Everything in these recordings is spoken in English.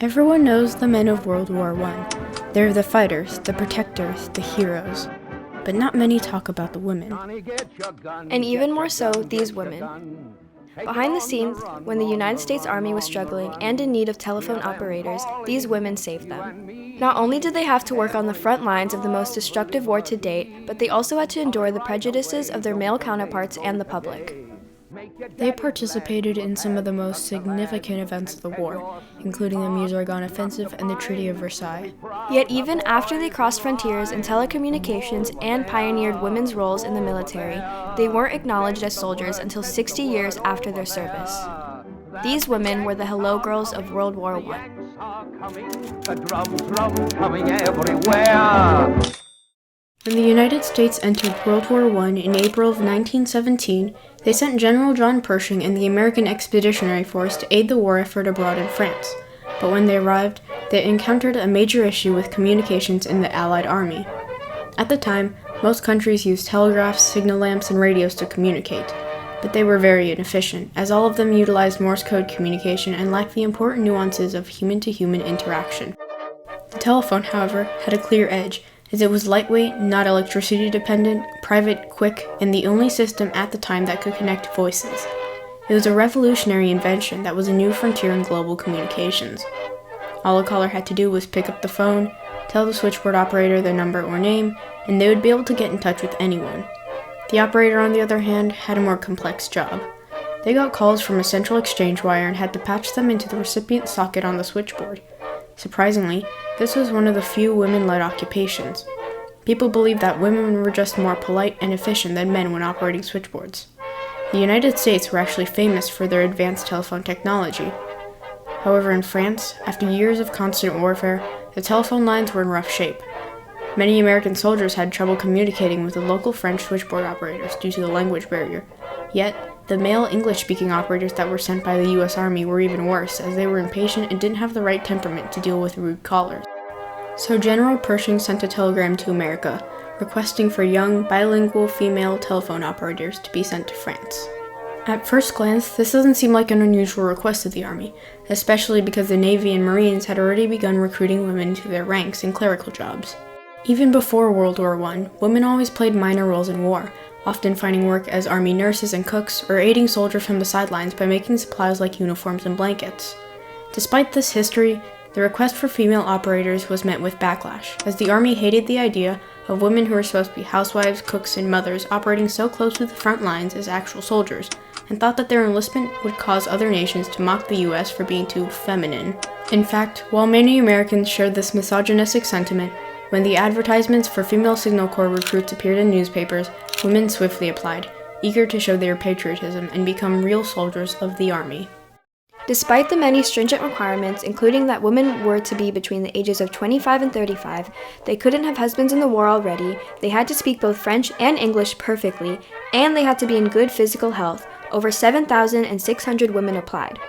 Everyone knows the men of World War I. They're the fighters, the protectors, the heroes. But not many talk about the women. And even more so, these women. Behind the scenes, when the United States Army was struggling and in need of telephone operators, these women saved them. Not only did they have to work on the front lines of the most destructive war to date, but they also had to endure the prejudices of their male counterparts and the public. They participated in some of the most significant events of the war, including the Meuse-Argonne Offensive and the Treaty of Versailles. Yet even after they crossed frontiers in telecommunications and pioneered women's roles in the military, they weren't acknowledged as soldiers until 60 years after their service. These women were the hello girls of World War I. When the United States entered World War I in April of 1917, they sent General John Pershing and the American Expeditionary Force to aid the war effort abroad in France. But when they arrived, they encountered a major issue with communications in the Allied Army. At the time, most countries used telegraphs, signal lamps, and radios to communicate, but they were very inefficient, as all of them utilized Morse code communication and lacked the important nuances of human-to-human interaction. The telephone, however, had a clear edge, as it was lightweight, not electricity dependent, private, quick, and the only system at the time that could connect voices. It was a revolutionary invention that was a new frontier in global communications. All a caller had to do was pick up the phone, tell the switchboard operator their number or name, and they would be able to get in touch with anyone. The operator, on the other hand, had a more complex job. They got calls from a central exchange wire and had to patch them into the recipient socket on the switchboard. Surprisingly, this was one of the few women-led occupations. People believed that women were just more polite and efficient than men when operating switchboards. The United States were actually famous for their advanced telephone technology. However, in France, after years of constant warfare, the telephone lines were in rough shape. Many American soldiers had trouble communicating with the local French switchboard operators due to the language barrier. Yet, the male English-speaking operators that were sent by the U.S. Army were even worse, as they were impatient and didn't have the right temperament to deal with rude callers. So General Pershing sent a telegram to America, requesting for young, bilingual female telephone operators to be sent to France. At first glance, this doesn't seem like an unusual request of the Army, especially because the Navy and Marines had already begun recruiting women into their ranks in clerical jobs. Even before World War I, women always played minor roles in war, often finding work as Army nurses and cooks, or aiding soldiers from the sidelines by making supplies like uniforms and blankets. Despite this history, the request for female operators was met with backlash, as the Army hated the idea of women who were supposed to be housewives, cooks, and mothers operating so close to the front lines as actual soldiers, and thought that their enlistment would cause other nations to mock the U.S. for being too feminine. In fact, while many Americans shared this misogynistic sentiment, when the advertisements for female Signal Corps recruits appeared in newspapers, women swiftly applied, eager to show their patriotism and become real soldiers of the Army. Despite the many stringent requirements, including that women were to be between the ages of 25 and 35, they couldn't have husbands in the war already, they had to speak both French and English perfectly, and they had to be in good physical health. Over 7,600 women applied.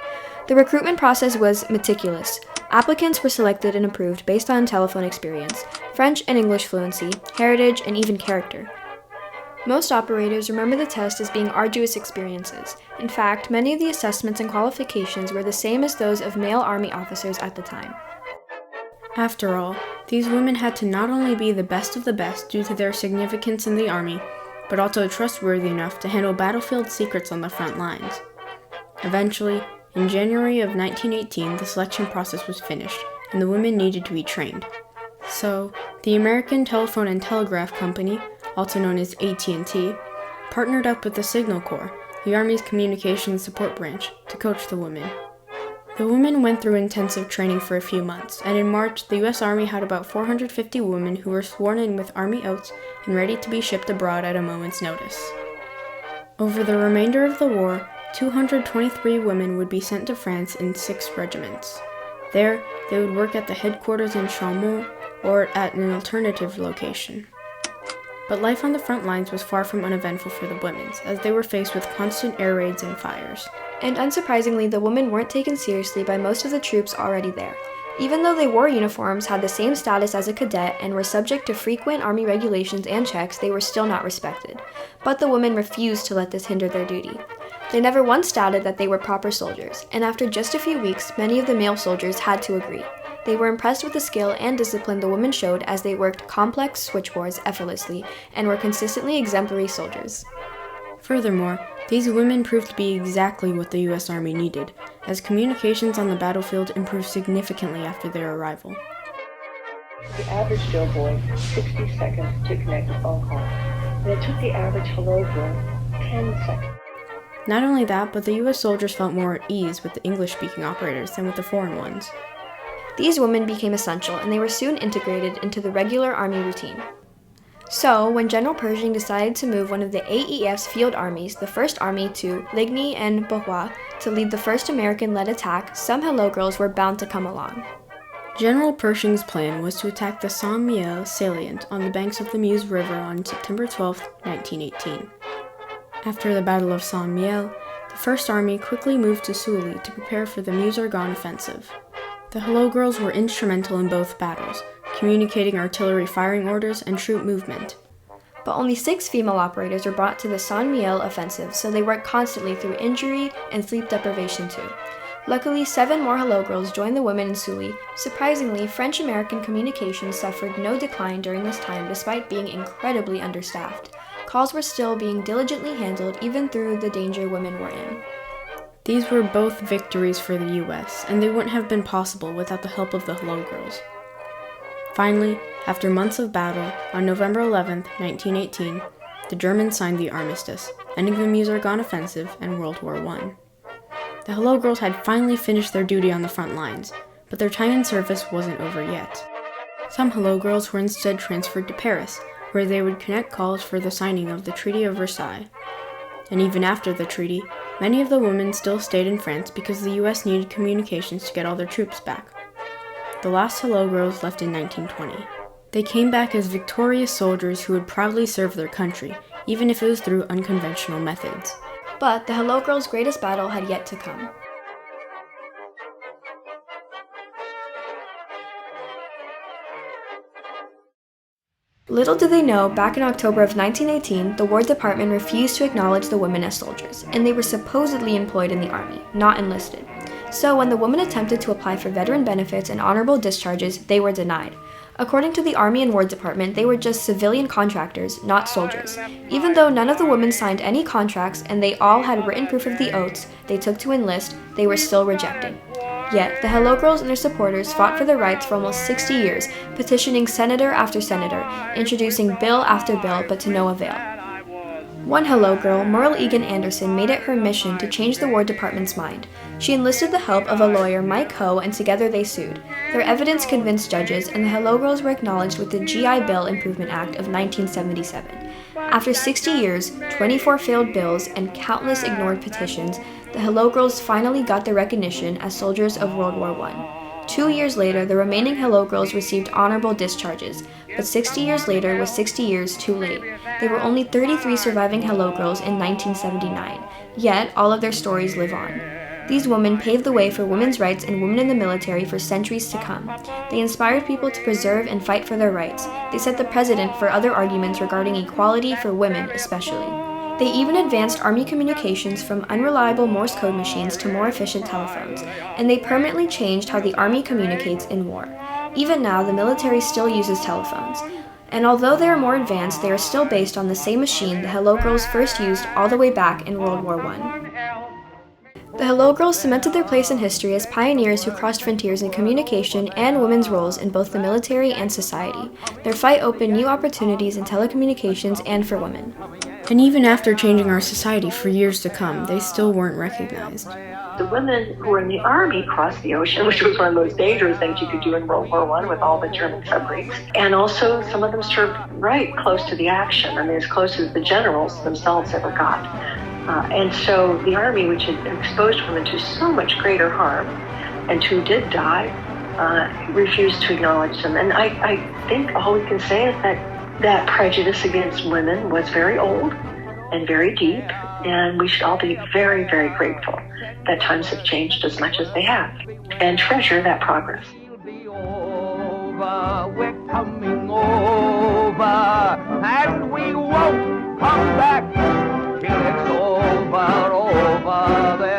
The recruitment process was meticulous. Applicants were selected and approved based on telephone experience, French and English fluency, heritage, and even character. Most operators remember the test as being arduous experiences. In fact, many of the assessments and qualifications were the same as those of male Army officers at the time. After all, these women had to not only be the best of the best due to their significance in the Army, but also trustworthy enough to handle battlefield secrets on the front lines. Eventually, in January of 1918, the selection process was finished, and the women needed to be trained. So, the American Telephone and Telegraph Company, also known as AT&T, partnered up with the Signal Corps, the Army's communications support branch, to coach the women. The women went through intensive training for a few months, and in March, the U.S. Army had about 450 women who were sworn in with Army oaths and ready to be shipped abroad at a moment's notice. Over the remainder of the war, 223 women would be sent to France in 6 regiments. There, they would work at the headquarters in Chaumont or at an alternative location. But life on the front lines was far from uneventful for the women, as they were faced with constant air raids and fires. And unsurprisingly, the women weren't taken seriously by most of the troops already there. Even though they wore uniforms, had the same status as a cadet, and were subject to frequent Army regulations and checks, they were still not respected. But the women refused to let this hinder their duty. They never once doubted that they were proper soldiers, and after just a few weeks, many of the male soldiers had to agree. They were impressed with the skill and discipline the women showed as they worked complex switchboards effortlessly and were consistently exemplary soldiers. Furthermore, these women proved to be exactly what the U.S. Army needed, as communications on the battlefield improved significantly after their arrival. The average Joe boy 60 seconds to connect a phone call, and it took the average hello girl 10 seconds. Not only that, but the U.S. soldiers felt more at ease with the English-speaking operators than with the foreign ones. These women became essential, and they were soon integrated into the regular Army routine. So, when General Pershing decided to move one of the AEF's field armies, the 1st Army, to Ligny and Beauharnois to lead the first American-led attack, some hello girls were bound to come along. General Pershing's plan was to attack the Saint-Mihiel salient on the banks of the Meuse River on September 12, 1918. After the Battle of Saint-Mihiel, the 1st Army quickly moved to Sully to prepare for the Meuse-Argonne offensive. The hello girls were instrumental in both battles, communicating artillery firing orders and troop movement. But only 6 female operators were brought to the Saint-Mihiel offensive, so they worked constantly through injury and sleep deprivation too. Luckily, 7 more hello girls joined the women in Sully. Surprisingly, French-American communications suffered no decline during this time despite being incredibly understaffed. Calls were still being diligently handled even through the danger women were in. These were both victories for the U.S., and they wouldn't have been possible without the help of the hello girls. Finally, after months of battle, on November 11, 1918, the Germans signed the armistice, ending the Meuse-Argonne offensive and World War I. The hello girls had finally finished their duty on the front lines, but their time in service wasn't over yet. Some hello girls were instead transferred to Paris, where they would connect calls for the signing of the Treaty of Versailles. And even after the treaty, many of the women still stayed in France because the U.S. needed communications to get all their troops back. The last hello girls left in 1920. They came back as victorious soldiers who would proudly serve their country, even if it was through unconventional methods. But the hello girls' greatest battle had yet to come. Little did they know, back in October of 1918, the War Department refused to acknowledge the women as soldiers, and they were supposedly employed in the Army, not enlisted. So when the women attempted to apply for veteran benefits and honorable discharges, they were denied. According to the Army and War Department, they were just civilian contractors, not soldiers. Even though none of the women signed any contracts and they all had written proof of the oaths they took to enlist, they were still rejected. Yet, the hello girls and their supporters fought for their rights for almost 60 years, petitioning senator after senator, introducing bill after bill, but to no avail. One hello girl, Merle Egan Anderson, made it her mission to change the War Department's mind. She enlisted the help of a lawyer, Mike Ho, and together they sued. Their evidence convinced judges, and the hello girls were acknowledged with the GI Bill Improvement Act of 1977. After 60 years, 24 failed bills, and countless ignored petitions, the hello girls finally got their recognition as soldiers of World War I. 2 years later, the remaining hello girls received honorable discharges, but 60 years later was 60 years too late. There were only 33 surviving hello girls in 1979, yet all of their stories live on. These women paved the way for women's rights and women in the military for centuries to come. They inspired people to preserve and fight for their rights. They set the precedent for other arguments regarding equality for women especially. They even advanced Army communications from unreliable Morse code machines to more efficient telephones, and they permanently changed how the Army communicates in war. Even now, the military still uses telephones. And although they are more advanced, they are still based on the same machine the hello girls first used all the way back in World War I. The hello girls cemented their place in history as pioneers who crossed frontiers in communication and women's roles in both the military and society. Their fight opened new opportunities in telecommunications and for women. And even after changing our society for years to come, they still weren't recognized. The women who were in the Army crossed the ocean, which was one of the most dangerous things you could do in World War I with all the German submarines. And also, some of them served right close to the action, as close as the generals themselves ever got. And so the Army, which had exposed women to so much greater harm, and who did die, refused to acknowledge them. And I think all we can say is that prejudice against women was very old and very deep, and we should all be very, very grateful that times have changed as much as they have, and treasure that progress. We're coming over, and we won't come back till it's over. Father